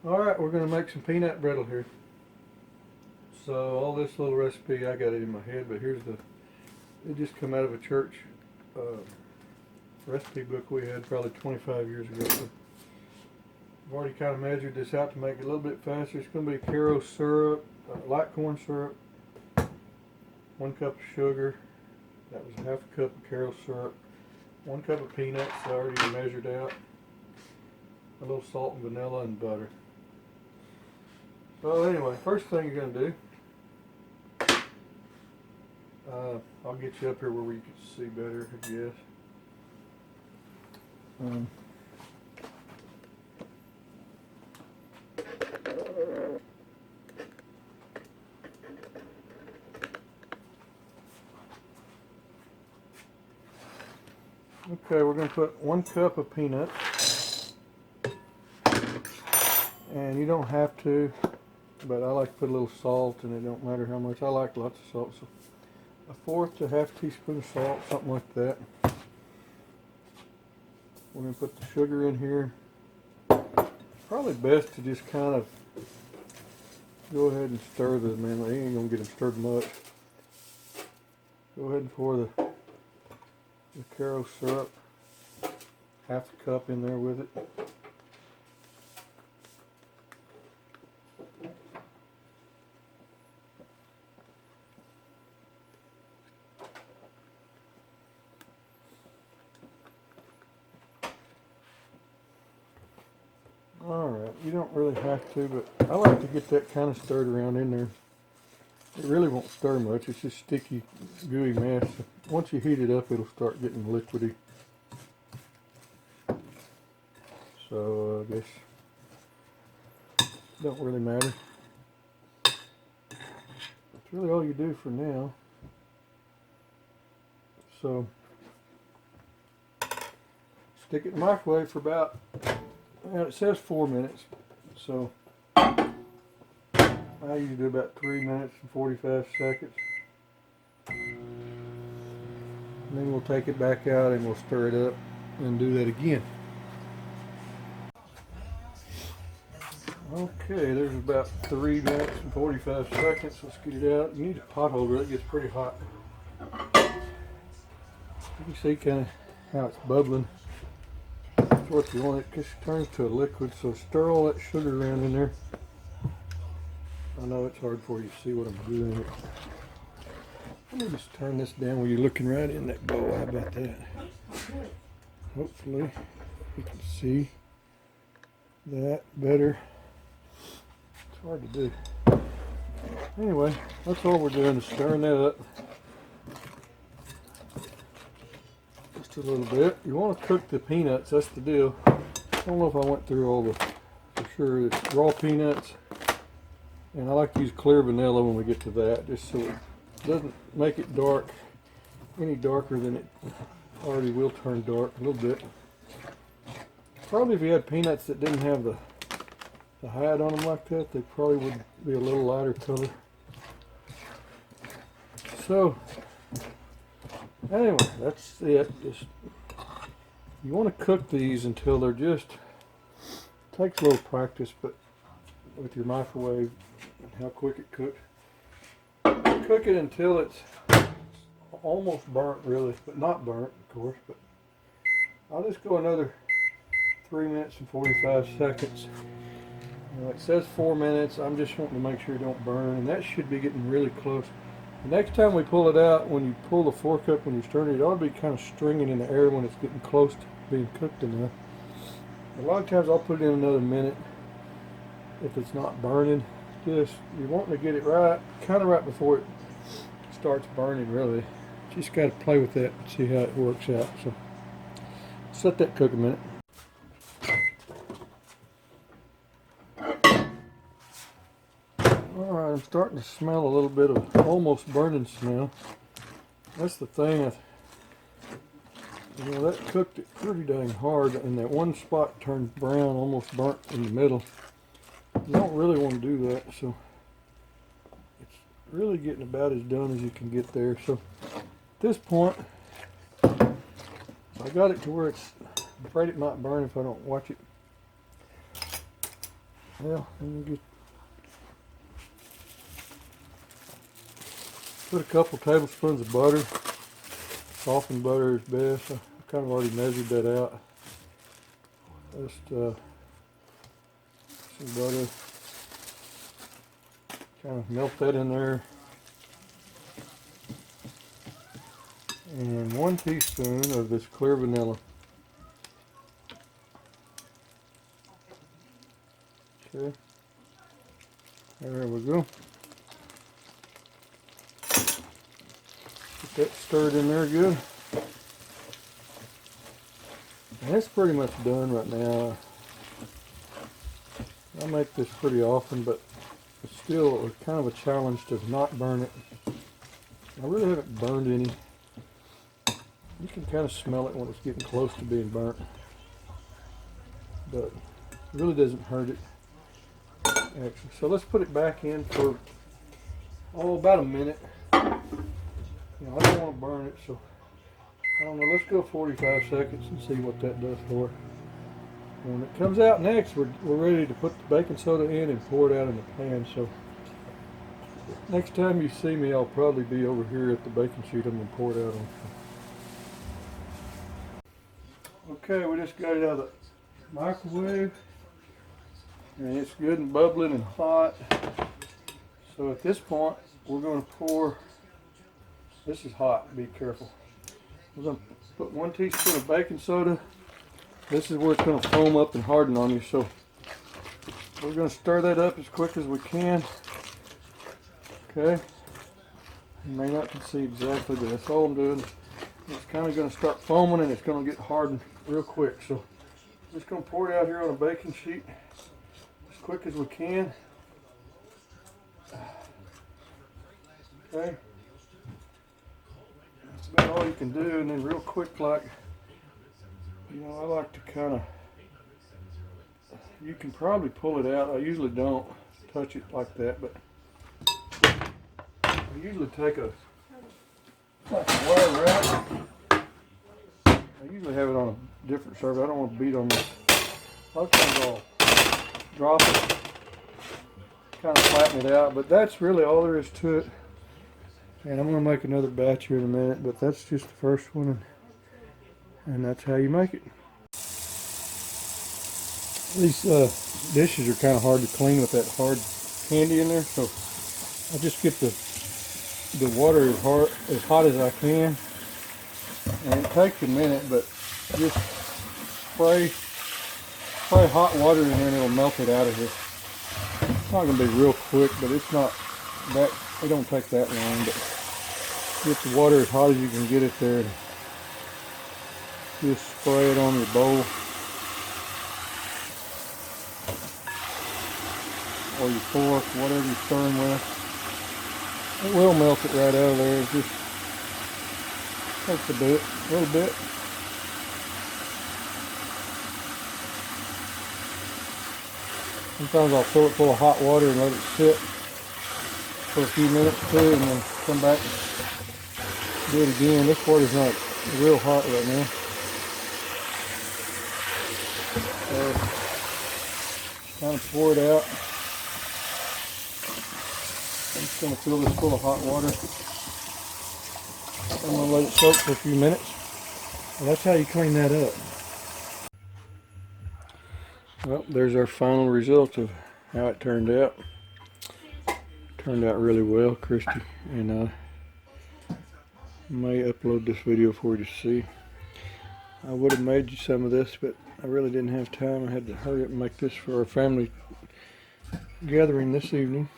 Alright, we're going to make some peanut brittle here. So all this little recipe, I got it in my head, but here's it just come out of a church recipe book we had probably 25 years ago. So I've already kind of measured this out to make it a little bit faster. It's going to be Caro syrup, light corn syrup, 1 cup of sugar, that was half a cup of Caro syrup, 1 cup of peanuts I already measured out, a little salt and vanilla and butter. So anyway, first thing you're going to do, I'll get you up here where you can see better, I guess. Okay, we're going to put 1 cup of peanuts, and you don't have to, but I like to put a little salt, and it don't matter how much. I like lots of salt, so 1/4 to 1/2 teaspoon of salt, something like that. We're going to put the sugar in here. Probably best to just kind of go ahead and stir this, man. You ain't going to get them stirred much. Go ahead and pour the Caro syrup, 1/2 cup in there with it. Alright, you don't really have to, but I like to get that kind of stirred around in there. It really won't stir much, it's just sticky, gooey mess. Once you heat it up, it'll start getting liquidy. So I guess don't really matter. That's really all you do for now. So stick it in the microwave for about, it says 4 minutes, so I usually do about 3 minutes and 45 seconds. And then we'll take it back out and we'll stir it up and do that again. Okay, there's about 3 minutes and 45 seconds. Let's get it out. You need a pot holder, it gets pretty hot. You can see kind of how it's bubbling. That's what you want. It just turns to a liquid, so stir all that sugar around in there. I know it's hard for you to see what I'm doing here. Let me just turn this down where you're looking right in that bowl. How about that? Hopefully you can see that better. It's hard to do. Anyway, that's all we're doing is stirring that up. Just a little bit. You want to cook the peanuts, that's the deal. I don't know if I went through all the, for sure, it's raw peanuts. And I like to use clear vanilla when we get to that, just so it doesn't make it dark, any darker than it already will turn dark a little bit. Probably if you had peanuts that didn't have the hide on them like that, they probably would be a little lighter color. So, anyway, that's it. Just, you want to cook these until they're just, takes a little practice, but with your microwave and how quick it cooks. Cook it until it's almost burnt, really, but not burnt, of course. But I'll just go another 3 minutes and 45 seconds. It says 4 minutes. I'm just wanting to make sure it don't burn, and that should be getting really close. The next time we pull it out, when you pull the fork up when you're stirring it, it ought to be kind of stringing in the air when it's getting close to being cooked enough. A lot of times I'll put it in another minute if it's not burning. Just, you're wanting to get it right, kind of right before it starts burning, really. Just got to play with that and see how it works out. So let's let that cook a minute. Alright, I'm starting to smell a little bit of almost burning smell. That's the thing, that cooked it pretty dang hard, and that one spot turned brown, almost burnt in the middle. You don't really want to do that, so it's really getting about as done as you can get there. So at this point, I got it to where it's, I'm afraid it might burn if I don't watch it. Well, let me get put a couple tablespoons of butter. Softened butter is best. I kind of already measured that out. Just some butter. Kind of melt that in there. And 1 teaspoon of this clear vanilla. Okay. There we go. Get that stirred in there good. And that's pretty much done right now. I make this pretty often, but it's still kind of a challenge to not burn it. I really haven't burned any. You can kind of smell it when it's getting close to being burnt, but it really doesn't hurt it. Actually, so let's put it back in for about a minute. You know, I don't want to burn it, so I don't know. Let's go 45 seconds and see what that does for it. When it comes out next, we're ready to put the baking soda in and pour it out in the pan. So next time you see me, I'll probably be over here at the baking sheet I'm going to pour it out on. Okay, we just got it out of the microwave, and it's good and bubbling and hot. So at this point, we're going to pour, this is hot, be careful. We're going to put 1 teaspoon of baking soda. This is where it's going to foam up and harden on you, so we're going to stir that up as quick as we can. Okay, you may not can see exactly, but that's all I'm doing. It's kind of going to start foaming and it's going to get hardened real quick. So I'm just going to pour it out here on a baking sheet as quick as we can. Okay, that's about all you can do. And then real quick, like, you know, I like to kind of, you can probably pull it out. I usually don't touch it like that, but I usually take a wire wrap. I usually have it on a different surface. I don't want to beat on this. A lot of times I'll drop it, kind of flatten it out, but that's really all there is to it. And I'm going to make another batch here in a minute, but that's just the first one, and that's how you make it. These dishes are kind of hard to clean with that hard candy in there, so I just get the water as hot as I can, and it takes a minute, but just spray hot water in there and it'll melt it out of here. It's not going to be real quick, but it's not that, it don't take that long, but get the water as hot as you can get it there and just spray it on your bowl or your fork, whatever you're stirring with. It will melt it right out of there. It just takes a little bit. Sometimes I'll fill it full of hot water and let it sit for a few minutes too, and then come back and do it again. This water's not real hot right now. So kind of pour it out. I'm just going to fill this full of hot water. I'm going to let it soak for a few minutes. And that's how you clean that up. Well, there's our final result of how it turned out. Turned out really well, Christy. And I may upload this video for you to see. I would have made you some of this, but I really didn't have time. I had to hurry up and make this for our family gathering this evening.